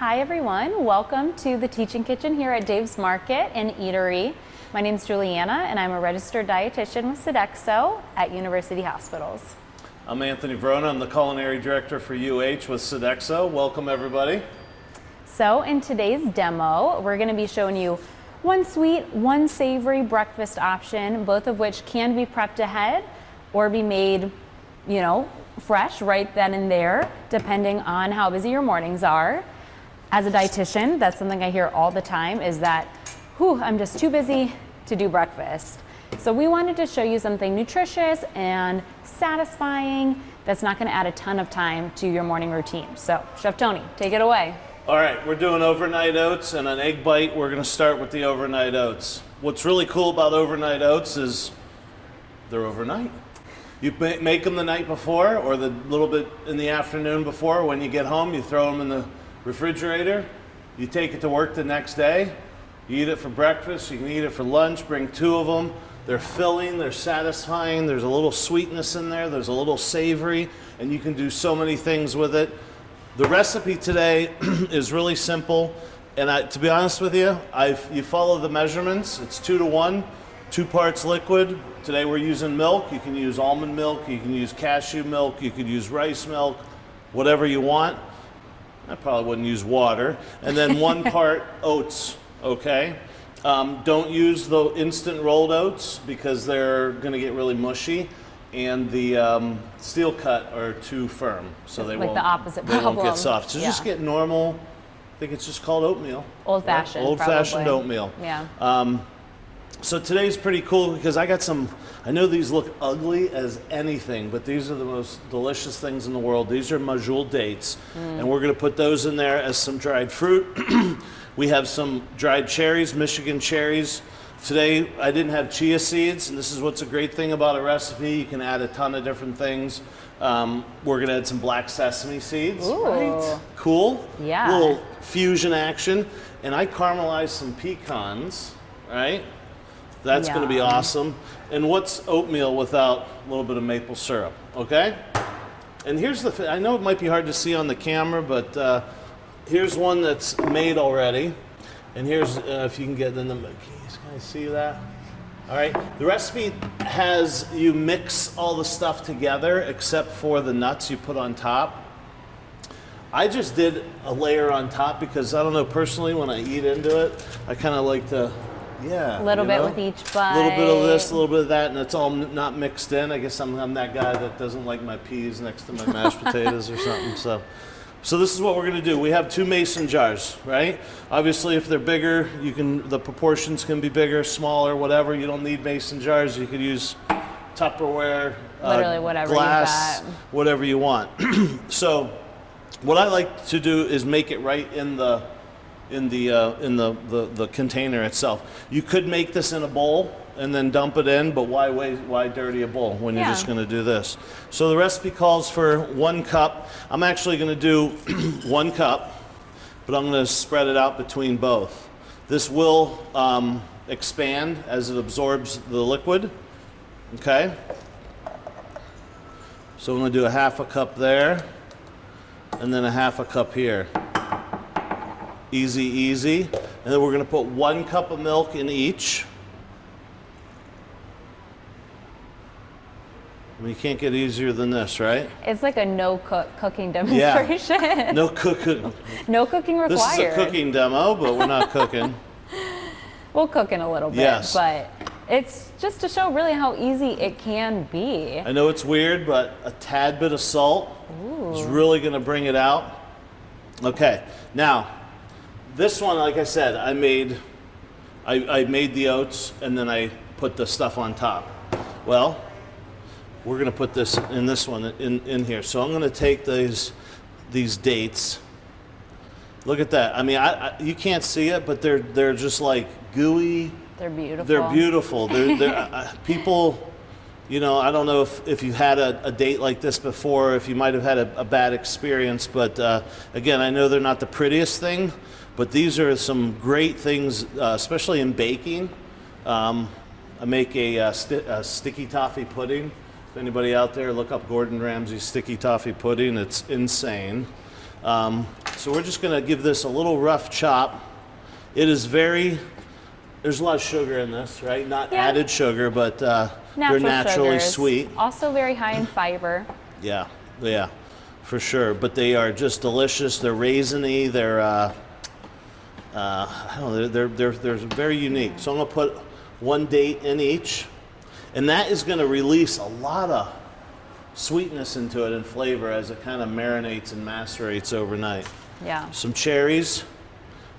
Hi everyone, welcome to the Teaching Kitchen here at Dave's Market and Eatery. My name is Juliana and I'm a registered dietitian with Sodexo at University Hospitals. I'm Anthony Verona, I'm the culinary director for UH with Sodexo. Welcome everybody. So in today's demo, we're going to be showing you one sweet, one savory breakfast option, both of which can be prepped ahead or be made, fresh right then and there, depending on how busy your mornings are. As a dietitian, that's something I hear all the time is that, I'm just too busy to do breakfast. So we wanted to show you something nutritious and satisfying that's not going to add a ton of time to your morning routine. So Chef Tony, take it away. All right, we're doing overnight oats and an egg bite. We're going to start with the overnight oats. What's really cool about overnight oats is they're overnight. You make them the night before or the little bit in the afternoon before. When you get home, you throw them in the refrigerator. You take it to work the next day. You eat it for breakfast. You can eat it for lunch. Bring two of them. They're filling, they're satisfying. There's a little sweetness in there. There's a little savory, and you can do so many things with it. The recipe today is really simple, and to be honest with you, you follow the measurements. It's 2-to-1, 2 parts liquid. Today we're using milk. You can use almond milk, you can use cashew milk, you could use rice milk, whatever you want. I probably wouldn't use water. And then 1 part oats, okay? Don't use the instant rolled oats because they're gonna get really mushy, and the steel cut are too firm, so they won't get soft. So just get normal, I think it's just called oatmeal. Old-fashioned, right? Old-fashioned oatmeal. Yeah. So today's pretty cool because I got I know these look ugly as anything, but these are the most delicious things in the world. These are majul dates, and we're gonna put those in there as some dried fruit. We have some dried cherries, Michigan cherries. Today, I didn't have chia seeds, and this is what's a great thing about a recipe. You can add a ton of different things. We're gonna add some black sesame seeds. Ooh. Right? Cool. Yeah. Little fusion action. And I caramelized some pecans, right? That's gonna be awesome. And what's oatmeal without a little bit of maple syrup, okay? And here's I know it might be hard to see on the camera, but here's one that's made already. And here's, if you can get in the, can you guys see that? All right, the recipe has you mix all the stuff together except for the nuts you put on top. I just did a layer on top because I don't know, personally, when I eat into it, I kind of like to, a little bit with each bite. A little bit of this, a little bit of that, and it's all not mixed in. I guess I'm that guy that doesn't like my peas next to my mashed potatoes or something, So this is what we're gonna do. We have 2 mason jars, right? Obviously, if they're bigger, the proportions can be bigger, smaller, whatever. You don't need mason jars. You could use Tupperware, literally whatever glass, you got. whatever you want. So what I like to do is make it right in the container itself. You could make this in a bowl and then dump it in, but why dirty a bowl when you're just gonna do this? So the recipe calls for 1 cup. I'm actually gonna do 1 cup, but I'm gonna spread it out between both. This will expand as it absorbs the liquid, okay? So I'm gonna do a 1/2 cup there, and then a 1/2 cup here. Easy, easy. And then we're gonna put 1 cup of milk in each. I mean, you can't get easier than this, right? It's like a cooking demonstration. Yeah. No cooking. No cooking required. This is a cooking demo, but we're not cooking. We'll cook in a little bit, but it's just to show really how easy it can be. I know it's weird, but a tad bit of salt is really gonna bring it out. Okay, now, this one, like I said, I made the oats and then I put the stuff on top. Well, we're gonna put this in this one in here. So I'm gonna take these dates. Look at that. I mean, you can't see it, but they're just like gooey. They're beautiful. They're beautiful. They're people, I don't know if you've had a date like this before, if you might have had a bad experience, but again, I know they're not the prettiest thing, but these are some great things, especially in baking. I make a sticky toffee pudding. If anybody out there, look up Gordon Ramsay's sticky toffee pudding. It's insane. So we're just gonna give this a little rough chop. It is there's a lot of sugar in this, right? Not added sugar, but they're naturally sugars. sweet. Also very high in fiber. Yeah, for sure. But they are just delicious. They're raisiny. They're I don't know, they're very unique. So I'm gonna put 1 date in each, and that is gonna release a lot of sweetness into it and flavor as it kind of marinates and macerates overnight. Yeah. Some cherries,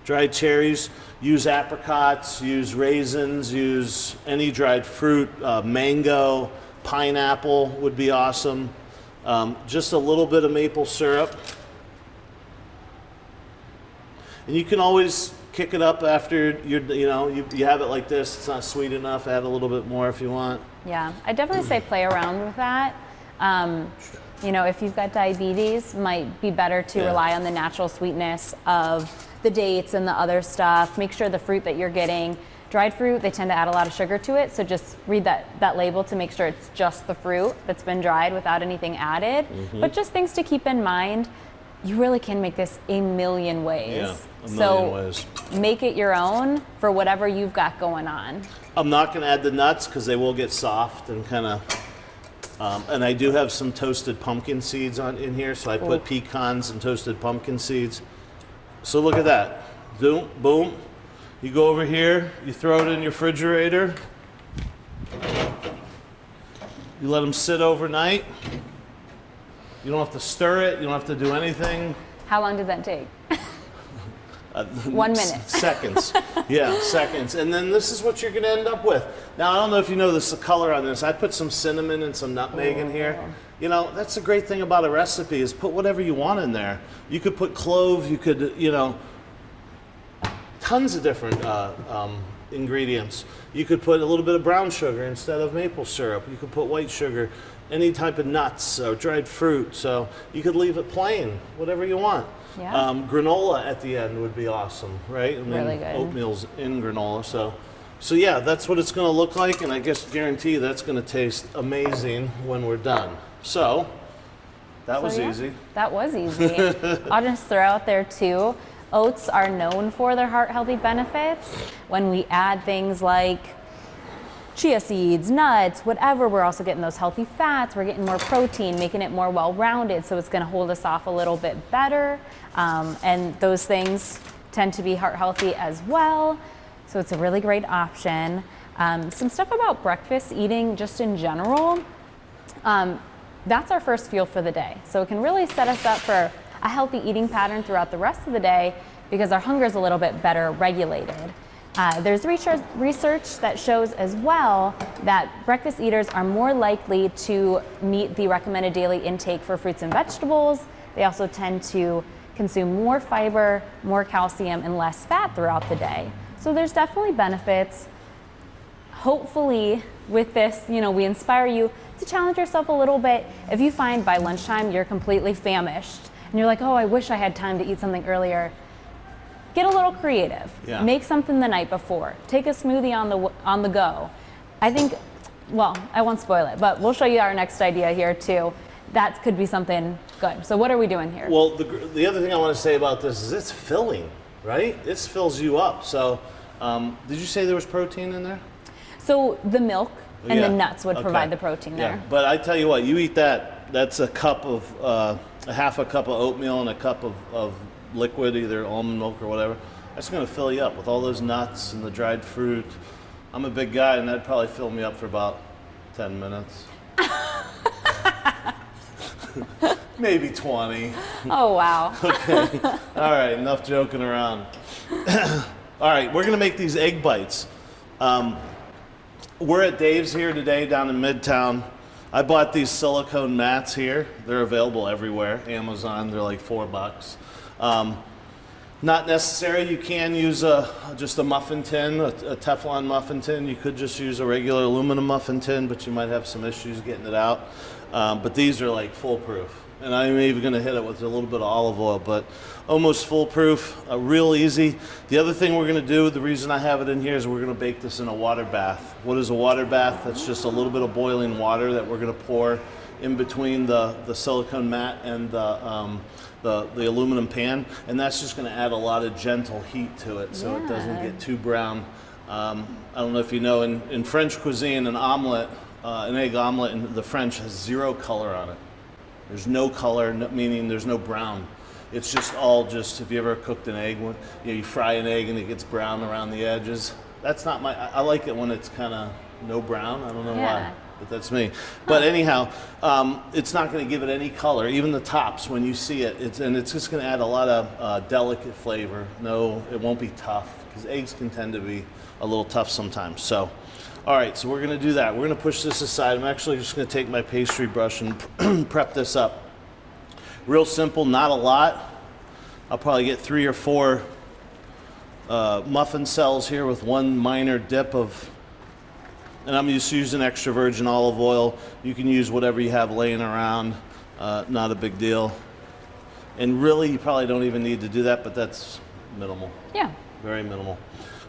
dried cherries. Use apricots, use raisins, use any dried fruit. Mango, pineapple would be awesome. Just a little bit of maple syrup. And you can always kick it up after you have it like this. It's not sweet enough. Add a little bit more if you want. Yeah, I definitely say play around with that. If you've got diabetes, might be better to rely on the natural sweetness of the dates and the other stuff. Make sure the fruit that you're getting, dried fruit, they tend to add a lot of sugar to it. So just read that label to make sure it's just the fruit that's been dried without anything added. But just things to keep in mind. You really can make this a million ways. Yeah, a million ways. Make it your own for whatever you've got going on. I'm not going to add the nuts because they will get soft and kind of. And I do have some toasted pumpkin seeds in here, so I put pecans and toasted pumpkin seeds. So look at that. Boom, boom. You go over here, you throw it in your refrigerator. You let them sit overnight. You don't have to stir it. You don't have to do anything. How long did that take? 1 minute. Seconds. Yeah, seconds. And then this is what you're going to end up with. Now, I don't know if you know the color on this. I put some cinnamon and some nutmeg in here. That's the great thing about a recipe is put whatever you want in there. You could put clove. You could, tons of different ingredients. You could put a little bit of brown sugar instead of maple syrup. You could put white sugar, any type of nuts or dried fruit. So you could leave it plain, whatever you want. Yeah. Granola at the end would be awesome, right? I mean, really good. Oatmeal's in granola, so yeah, that's what it's going to look like, and I guarantee you that's going to taste amazing when we're done. So that was easy. That was easy. I'll just throw out there too. Oats are known for their heart healthy benefits. When we add things like chia seeds, nuts, whatever, we're also getting those healthy fats, we're getting more protein, making it more well-rounded, so it's gonna hold us off a little bit better. And those things tend to be heart healthy as well. So it's a really great option. Some stuff about breakfast eating just in general. That's our first fuel for the day. So it can really set us up for a healthy eating pattern throughout the rest of the day because our hunger is a little bit better regulated. There's research that shows as well that breakfast eaters are more likely to meet the recommended daily intake for fruits and vegetables. They also tend to consume more fiber, more calcium, and less fat throughout the day. So there's definitely benefits. Hopefully with this, we inspire you to challenge yourself a little bit. If you find by lunchtime you're completely famished and you're like, oh, I wish I had time to eat something earlier, get a little creative. Yeah. Make something the night before. Take a smoothie on the go. I think, well, I won't spoil it, but we'll show you our next idea here too. That could be something good. So what are we doing here? Well, the other thing I want to say about this is it's filling, right? This fills you up. So did you say there was protein in there? So the milk and the nuts would provide the protein there. Yeah, but I tell you what, you eat that's a cup of, a half a cup of oatmeal and a cup of liquid, either almond milk or whatever. That's going to fill you up with all those nuts and the dried fruit. I'm a big guy, and that'd probably fill me up for about 10 minutes. Maybe 20. Oh, wow. Okay. All right, enough joking around. All right, we're going to make these egg bites. We're at Dave's here today down in Midtown. I bought these silicone mats here. They're available everywhere. Amazon, they're like $4. Not necessary. You can use just a muffin tin, a Teflon muffin tin. You could just use a regular aluminum muffin tin, but you might have some issues getting it out. But these are like foolproof. And I'm even going to hit it with a little bit of olive oil, but almost foolproof, real easy. The other thing we're going to do, the reason I have it in here is we're going to bake this in a water bath. What is a water bath? That's just a little bit of boiling water that we're going to pour in between the silicone mat and the aluminum pan, and that's just going to add a lot of gentle heat to it, so it doesn't get too brown. I don't know if you know, in French cuisine, an omelet, an egg omelet in the French has zero color on it. There's no color, meaning there's no brown. It's just all just, if you ever cooked an egg, you fry an egg and it gets brown around the edges. That's not I like it when it's kind of no brown. I don't know why, but that's me. But anyhow, it's not going to give it any color, even the tops when you see it. And it's just going to add a lot of delicate flavor. No, it won't be tough, because eggs can tend to be a little tough sometimes. So, all right, so we're going to do that. We're going to push this aside. I'm actually just going to take my pastry brush and prep this up. Real simple, not a lot. I'll probably get 3 or 4 muffin cells here with one minor dip of, and I'm just using extra virgin olive oil. You can use whatever you have laying around, not a big deal. And really, you probably don't even need to do that, but that's minimal. Yeah. Very minimal.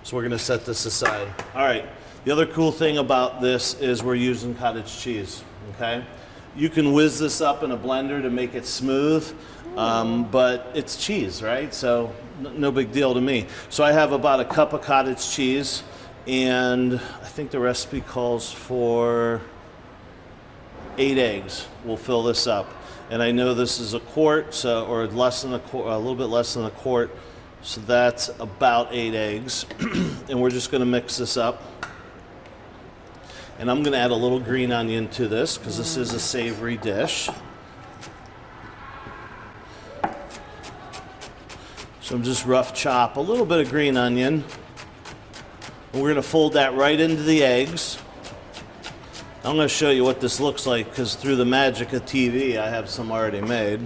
So we're gonna set this aside. All right, the other cool thing about this is we're using cottage cheese, okay? You can whiz this up in a blender to make it smooth, but it's cheese, right? So no big deal to me. So I have about a cup of cottage cheese, and I think the recipe calls for 8 eggs. We'll fill this up. And I know this is a quart, so, or less than a quart, a little bit less than a quart. So that's about 8 eggs. And we're just gonna mix this up. And I'm going to add a little green onion to this, because this is a savory dish. So I'm just rough chop a little bit of green onion. And we're going to fold that right into the eggs. I'm going to show you what this looks like, because through the magic of TV, I have some already made.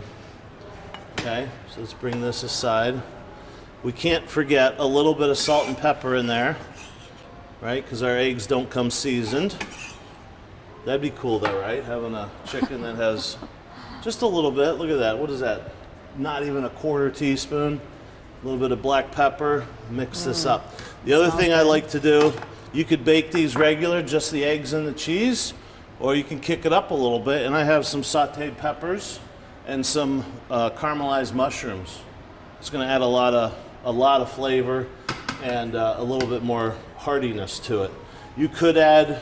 Okay, so let's bring this aside. We can't forget a little bit of salt and pepper in there, right? Because our eggs don't come seasoned. That'd be cool though, right? Having a chicken that has just a little bit. Look at that. What is that? Not even a quarter teaspoon. A little bit of black pepper. Mix this up. The other thing I like to do, you could bake these regular, just the eggs and the cheese, or you can kick it up a little bit. And I have some sauteed peppers and some caramelized mushrooms. It's going to add a lot of flavor and a little bit more heartiness to it. You could add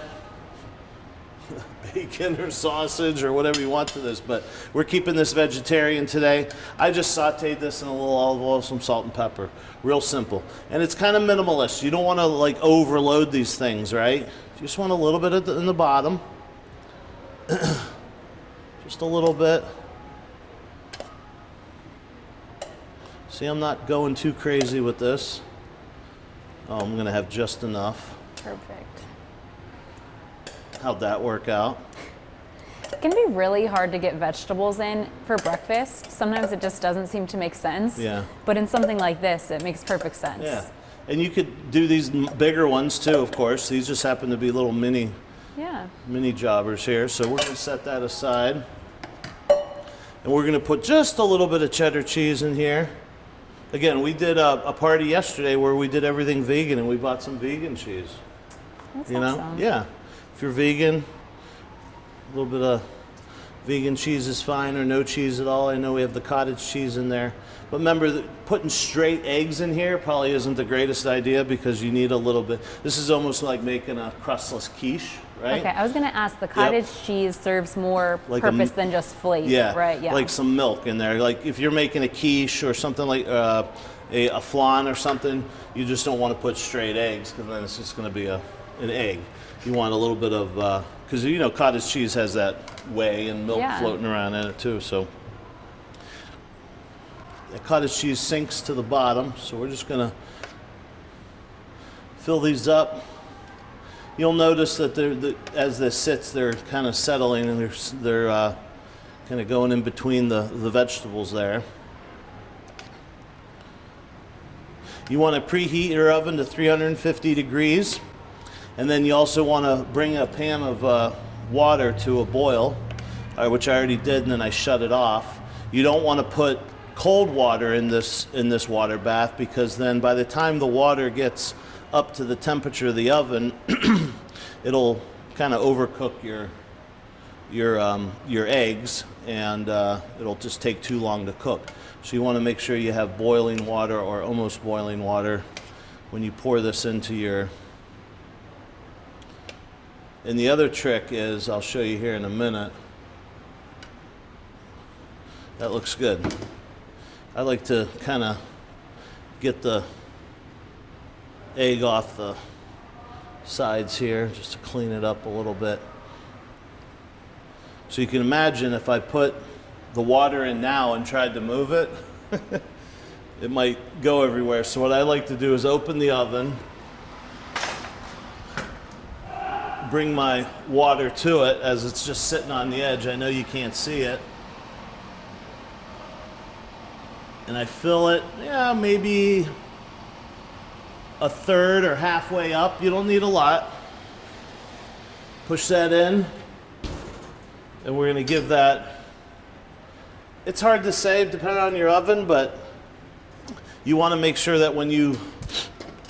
bacon or sausage or whatever you want to this, but we're keeping this vegetarian today. I just sauteed this in a little olive oil, some salt and pepper. Real simple. And it's kind of minimalist. You don't want to like overload these things, right? You just want a little bit in the bottom. Just a little bit. See, I'm not going too crazy with this. Oh, I'm going to have just enough. Perfect. How'd that work out? It can be really hard to get vegetables in for breakfast. Sometimes it just doesn't seem to make sense. Yeah. But in something like this, it makes perfect sense. Yeah. And you could do these bigger ones too, of course. These just happen to be little mini jobbers here. So we're going to set that aside. And we're going to put just a little bit of cheddar cheese in here. Again, we did a party yesterday where we did everything vegan, and we bought some vegan cheese. That's you know? awesome. Yeah. If you're vegan, a little bit of vegan cheese is fine, or no cheese at all. I know we have the cottage cheese in there. But remember, that putting straight eggs in here probably isn't the greatest idea, because you need a little bit. This is almost like making a crustless quiche, right? Okay, I was going to ask, the cottage cheese serves more Like purpose than just flavor, Yeah, right? Yeah. like some milk in there. Like if you're making a quiche or something like a flan or something, you just don't want to put straight eggs, because then it's just going to be an egg. You want a little bit of, because you know cottage cheese has that whey and milk floating around in it too. So the cottage cheese sinks to the bottom. So we're just going to fill these up. You'll notice that as this sits, they're kind of settling, and they're kind of going in between the vegetables there. You want to preheat your oven to 350 degrees. And then you also want to bring a pan of water to a boil, which I already did, and then I shut it off. You don't want to put cold water in this water bath, because then by the time the water gets up to the temperature of the oven, it'll kind of overcook your eggs, and it'll just take too long to cook. So you want to make sure you have boiling water or almost boiling water when you pour this into your. And the other trick is, I'll show you here in a minute. That looks good. I like to kind of get the egg off the sides here just to clean it up a little bit. So you can imagine if I put the water in now and tried to move it, it might go everywhere. So what I like to do is open the oven, bring my water to it as it's just sitting on the edge. I know you can't see it. And I fill it, yeah, maybe a third or halfway up. You don't need a lot. Push that in, and we're gonna give that, it's hard to say depending on your oven, but you wanna make sure that when you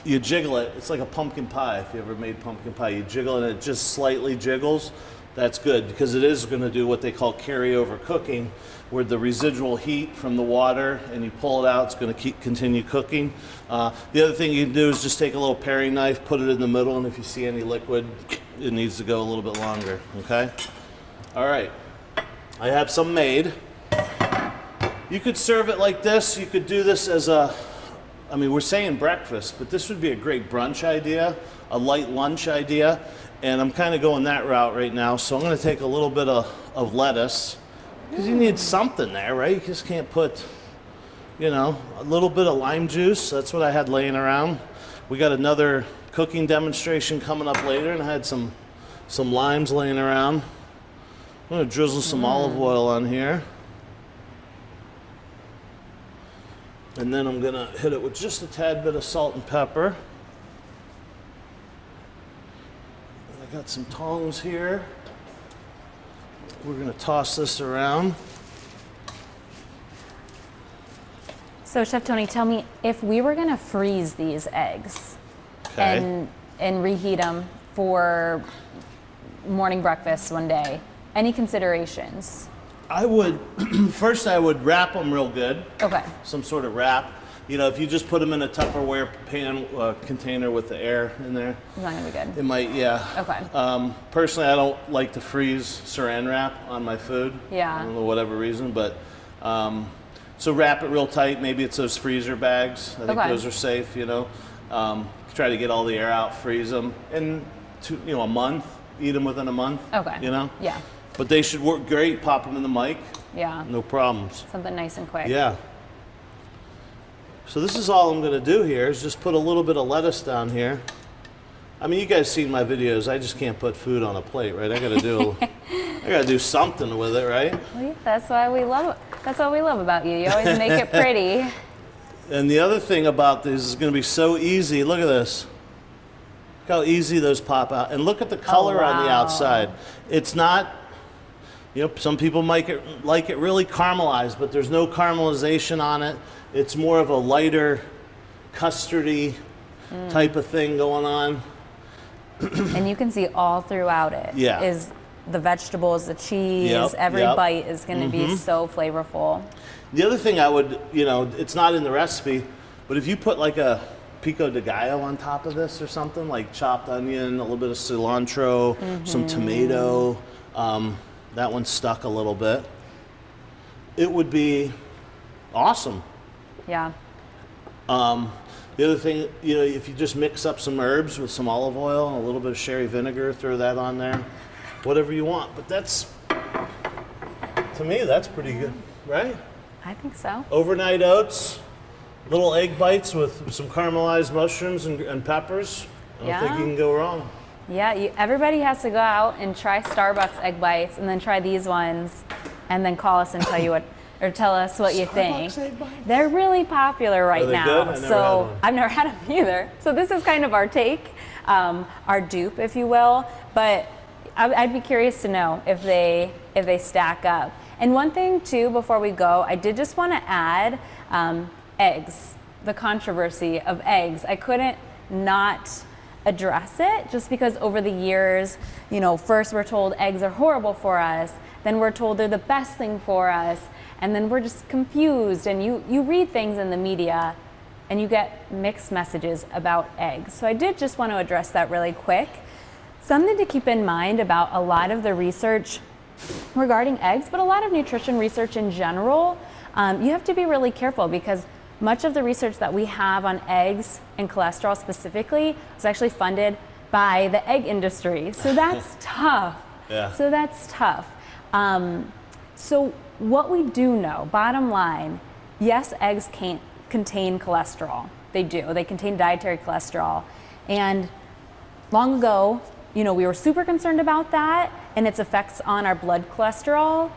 jiggle it, it's like a pumpkin pie. If you ever made pumpkin pie, you jiggle it and it just slightly jiggles. That's good because it is gonna do what they call carryover cooking, where the residual heat from the water and you pull it out, it's gonna continue cooking. The other thing you can do is just take a little paring knife, put it in the middle, and if you see any liquid, it needs to go a little bit longer, okay? All right, I have some made. You could serve it like this. You could do this as a, I mean, we're saying breakfast, but this would be a great brunch idea, a light lunch idea, and I'm kind of going that route right now. So I'm gonna take a little bit of lettuce, because you need something there, right? You just can't put, you know, a little bit of lime juice. That's what I had laying around. We got another cooking demonstration coming up later, and I had some limes laying around. I'm gonna drizzle some olive oil on here. And then I'm gonna hit it with just a tad bit of salt and pepper. And I got some tongs here. We're gonna toss this around. So Chef Tony, tell me, if we were gonna freeze these eggs Okay. and reheat them for morning breakfast one day, any considerations? I would, first I would wrap them real good. Okay. Some sort of wrap. You know, if you just put them in a Tupperware pan container with the air in there, It's not gonna be good. it might, yeah. Okay. Personally, I don't like to freeze saran wrap on my food. Yeah. I don't know, whatever reason, but so wrap it real tight. Maybe it's those freezer bags. I think Okay. those are safe. You know, try to get all the air out, freeze them, and a month. Eat them within a month. Okay. You know. Yeah. But they should work great. Pop them in the mic. Yeah. No problems. Something nice and quick. Yeah. So this is all I'm going to do here is just put a little bit of lettuce down here. I mean, you guys seen my videos. I just can't put food on a plate, right? I got to do something with it, right? Well, yeah, that's what we love about you. You always make it pretty. And the other thing about this is going to be so easy. Look at this. Look how easy those pop out. And look at the color on the wow. outside. It's not, you know, some people like it really caramelized, but there's no caramelization on it. It's more of a lighter, custardy type of thing going on. And you can see all throughout it Yeah. is the vegetables, the cheese, Yep, every yep. bite is going to be so flavorful. The other thing I would, you know, it's not in the recipe, but if you put like a pico de gallo on top of this or something, like chopped onion, a little bit of cilantro, some tomato, that one stuck a little bit, it would be awesome. Yeah. The other thing, you know, if you just mix up some herbs with some olive oil and a little bit of sherry vinegar, throw that on there, whatever you want. But that's, to me, that's pretty good, right? I think so. Overnight oats, little egg bites with some caramelized mushrooms and peppers. I don't think you can go wrong. Yeah, everybody has to go out and try Starbucks egg bites and then try these ones and then call us and tell us what you think. Egg bites? They're really popular right Are they now. good? I never had one. I've never had them either. So this is kind of our take, our dupe, if you will. But I'd be curious to know if they stack up. And one thing too, before we go, I did just want to add eggs. The controversy of eggs. I couldn't not address it, just because over the years, you know, first we're told eggs are horrible for us, then we're told they're the best thing for us, and then we're just confused, and you read things in the media and you get mixed messages about eggs. So I did just want to address that really quick. Something to keep in mind about a lot of the research regarding eggs, but a lot of nutrition research in general, you have to be really careful, because much of the research that we have on eggs and cholesterol specifically is actually funded by the egg industry. So that's tough. Yeah. So that's tough. So what we do know, bottom line, yes, eggs can't contain cholesterol. They do. They contain dietary cholesterol. And long ago, you know, we were super concerned about that and its effects on our blood cholesterol.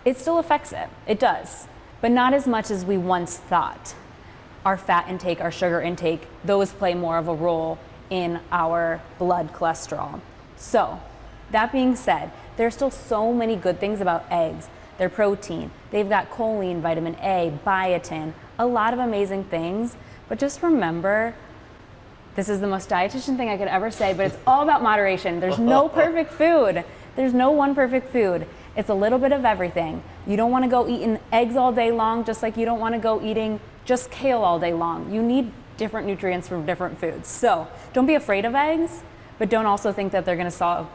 It still affects it. It does. But not as much as we once thought. Our fat intake, our sugar intake, those play more of a role in our blood cholesterol. So, that being said, there's still so many good things about eggs. They're protein, they've got choline, vitamin A, biotin, a lot of amazing things. But just remember, this is the most dietitian thing I could ever say, but it's all about moderation. There's no perfect food. There's no one perfect food. It's a little bit of everything. You don't want to go eating eggs all day long, just like you don't want to go eating just kale all day long. You need different nutrients from different foods. So don't be afraid of eggs, but don't also think that they're going to solve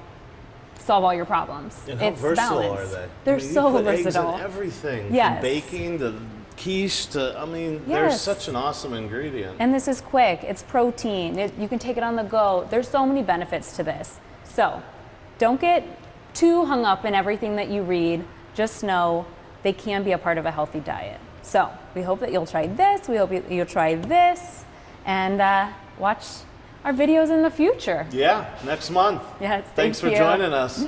all your problems. And how it's versatile balance. are they? They're you so put versatile. Eggs in everything. Yes. From baking to quiche to, I mean, they're Yes. such an awesome ingredient. And this is quick. It's protein. You can take it on the go. There's so many benefits to this. So don't get too hung up in everything that you read. Just know they can be a part of a healthy diet. So we hope that you'll try this. We hope you'll try this, and watch our videos in the future. Yeah, next month. Yes, Thanks for you. joining us.